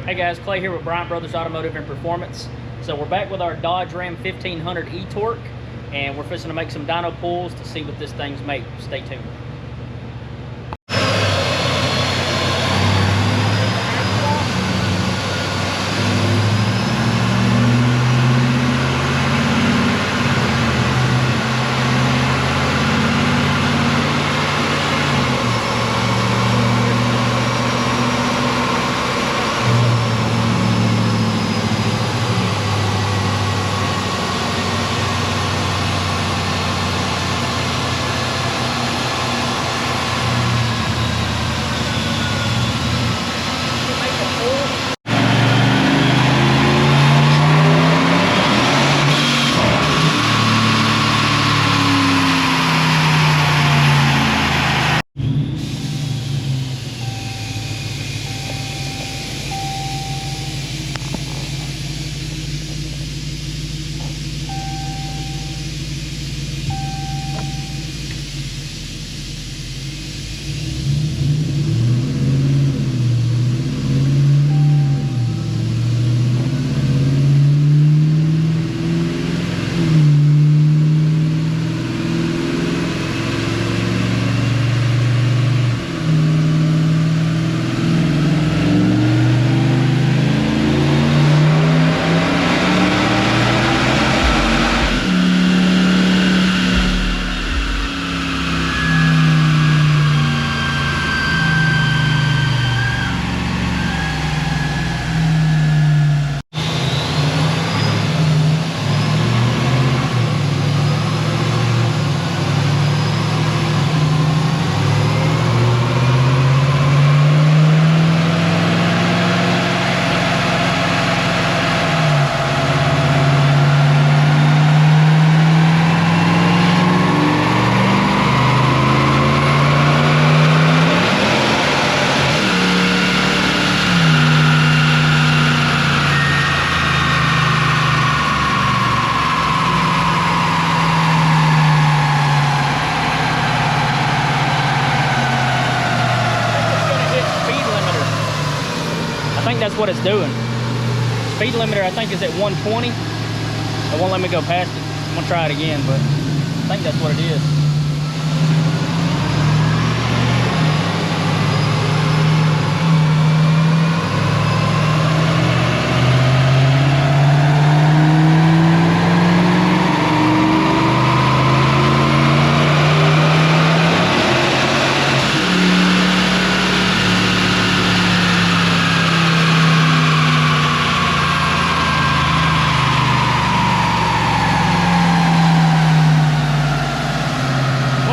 Hey guys, Clay here with Bryant Brothers Automotive and Performance. So we're back with our Dodge Ram 1500 eTorque, and we're fixing to make some dyno pulls to see what this thing's made. Stay tuned. I think that's what it's doing. Speed limiter I think is at 120. It won't let me go past it. I'm gonna try it again, but I think that's what it is.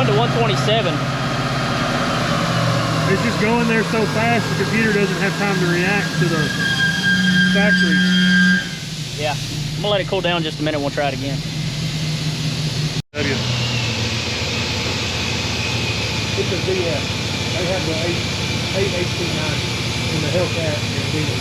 Went to 127. It's just going there so fast the computer doesn't have time to react to the factory. Yeah, I'm gonna let it cool down just a minute and we'll try it again. It's a VF. They have the 8829 in the Hellcat and Dyno.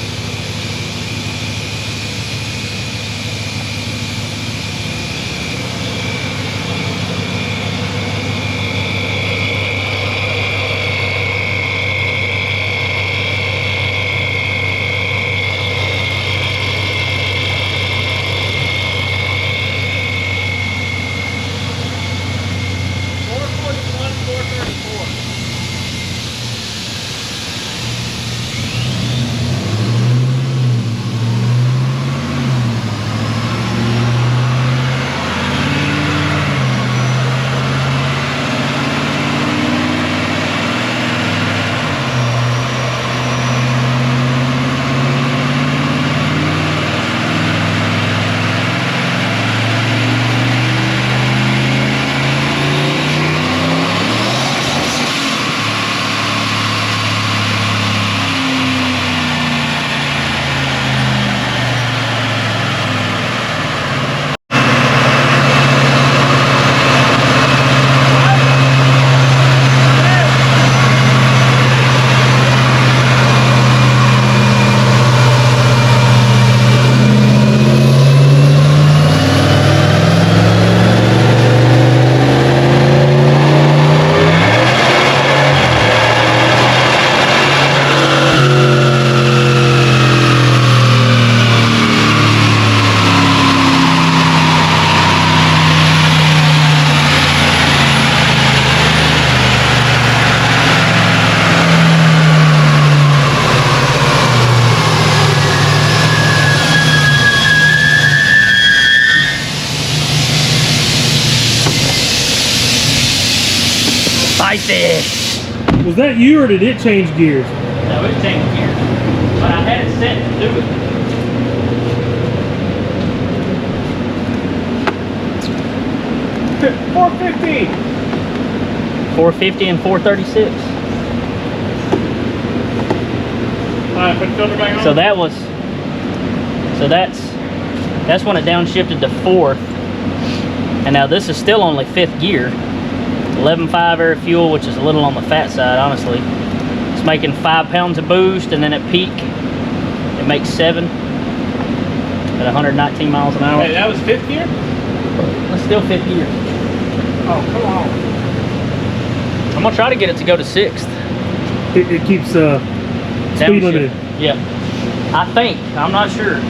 Was that you or did it change gears? No, it changed gears. But I had it set to do it. $450. 450 and 436. Alright, put the filter back on. So that was, that's when it downshifted to 4th. And now this is still only 5th gear. 11.5 air fuel, which is a little on the fat side, honestly. It's making 5 pounds of boost, and then at peak, it makes 7 at 119 miles an hour. Hey, that was 5th gear? It's still 5th gear. Oh, come on. I'm gonna try to get it to go to 6th. It keeps speed limited. Yeah. I think. I'm not sure.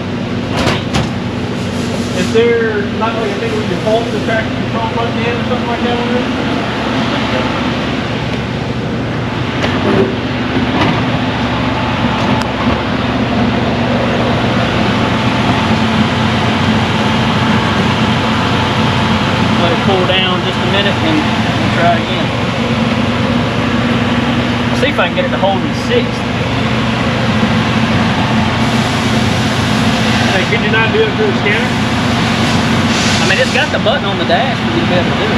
Is there not like a thing where you hold the traction control button in or something like that on this? Let it cool down just a minute and we'll try again. See if I can get it to hold in 6th. Hey, could you not do it through the scanner? I mean, it's got the button on the dash for you to be able to do it.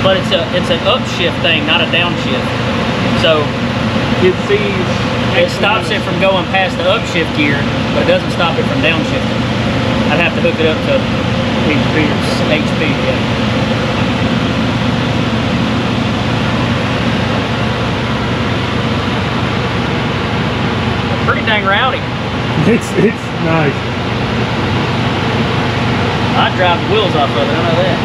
But it's an upshift thing, not a downshift. So It sees. it stops it from going past the upshift gear, but it doesn't stop it from downshifting. I'd have to hook it up to HP, yeah. Pretty dang rowdy. It's nice. I'd drive the wheels off of it, I know that.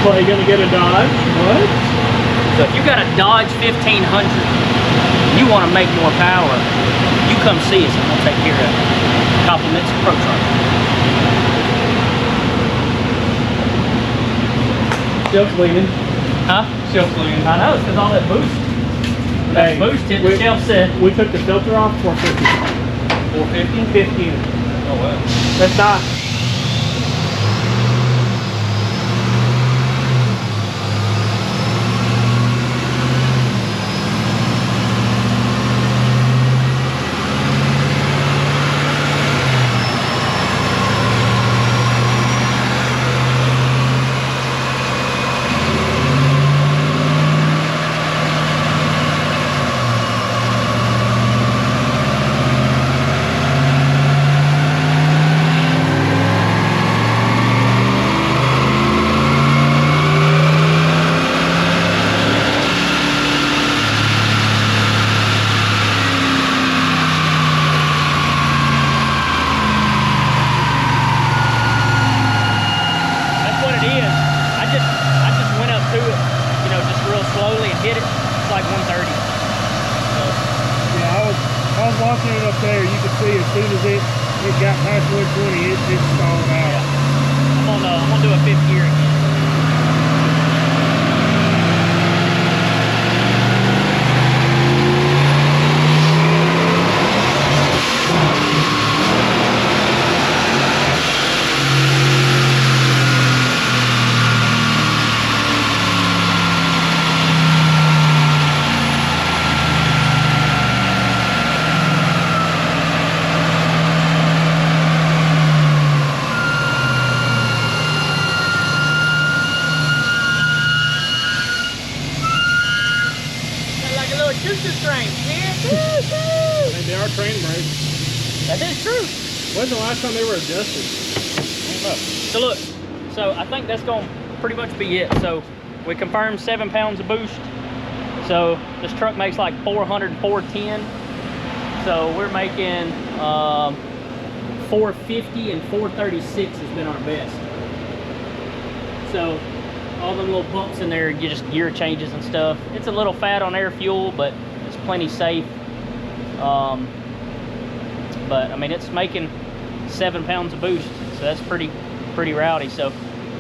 Well, you gonna get a Dodge? What? So if you got a Dodge 1500, you want to make more power, you come see us and we'll take care of it. Compliments of ProCharger. Shelf's leaning. Huh? Shelf's leaning. I know, it's because all that boost. That boost hit the shelf set. We took the filter off, 450. 450? 15. Oh wow. That's not. Watching it up there, you can see as soon as it got past 120, it's stalling out. Yeah. I'm gonna do a 5th gear again. They are train brakes. That is true. When's the last time they were adjusted? So look, so I think that's gonna pretty much be it. So we confirmed 7 pounds of boost. So this truck makes like 400 and 410. So we're making 450 and 436 has been our best. So all them little bumps in there, you just gear changes and stuff. It's a little fat on air fuel, but it's plenty safe. But I mean, it's making 7 pounds of boost, so that's pretty rowdy. So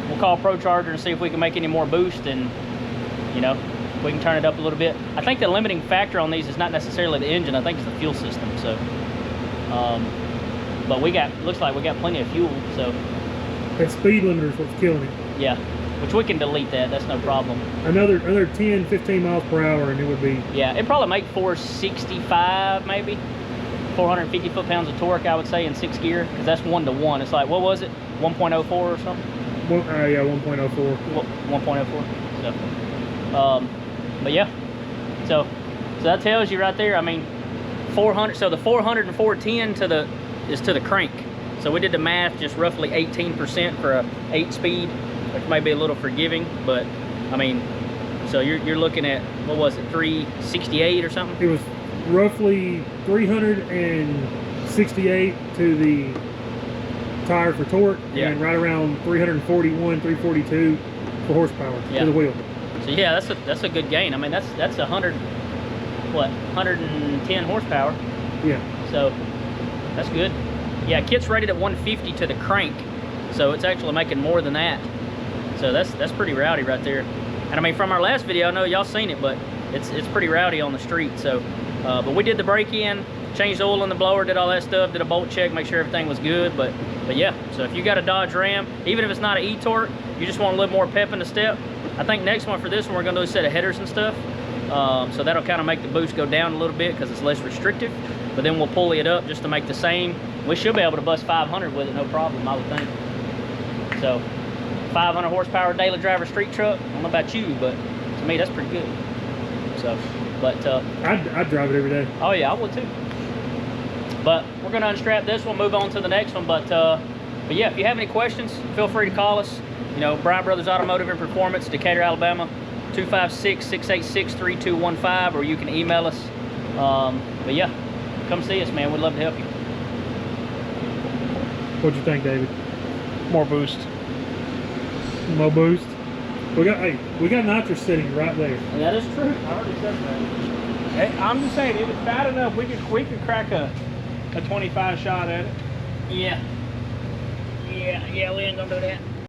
we'll call ProCharger and see if we can make any more boost, and you know, we can turn it up a little bit. I think the limiting factor on these is not necessarily the engine. I think it's the fuel system. So, but looks like we got plenty of fuel. So that speed limiter is what's killing it. yeah. which we can delete that. That's no problem. Another 10, 15 miles per hour, and it would be. Yeah, it'd probably make 465 maybe. 450 foot-pounds of torque, I would say, in 6th gear, because that's 1-to-1. It's like, what was it? 1.04 or something? Yeah, 1.04. 1.04. So, but yeah. So that tells you right there. I mean, 400. So the 400 and 410 is to the crank. So we did the math, just roughly 18% for a 8-speed, which may be a little forgiving, but I mean, so you're looking at, what was it, 368 or something? It was roughly 368 to the tire for torque, and right around 341, 342 for horsepower to the wheel. So yeah, that's a good gain. I mean, that's 110 horsepower. Yeah. So that's good. Yeah, kit's rated at 150 to the crank, so it's actually making more than that. So that's pretty rowdy right there. And I mean, from our last video, I know y'all seen it, but it's pretty rowdy on the street. So, but we did the break-in, changed the oil in the blower, did all that stuff, did a bolt check, make sure everything was good. But yeah, so if you got a Dodge Ram, even if it's not an eTorque, you just want a little more pep in the step. I think next one for this one, we're gonna do a set of headers and stuff. So that'll kind of make the boost go down a little bit because it's less restrictive. But then we'll pulley it up just to make the same. We should be able to bust 500 with it, no problem, I would think. So 500 horsepower daily driver street truck. I don't know about you, but to me that's pretty good. So, but I'd drive it every day. Oh yeah, I would too. But we're gonna unstrap this one, move on to the next one. But yeah, if you have any questions, feel free to call us. You know, Bryant Brothers Automotive and Performance, Decatur, Alabama, 256-686-3215, or you can email us. But yeah, come see us, man. We'd love to help you. What'd you think, David? More boost. More boost. We got nitrous sitting right there. And that is true. I already said that. Hey, I'm just saying, if it's bad enough, we could crack a 25 shot at it. Yeah. Yeah, we ain't gonna do that.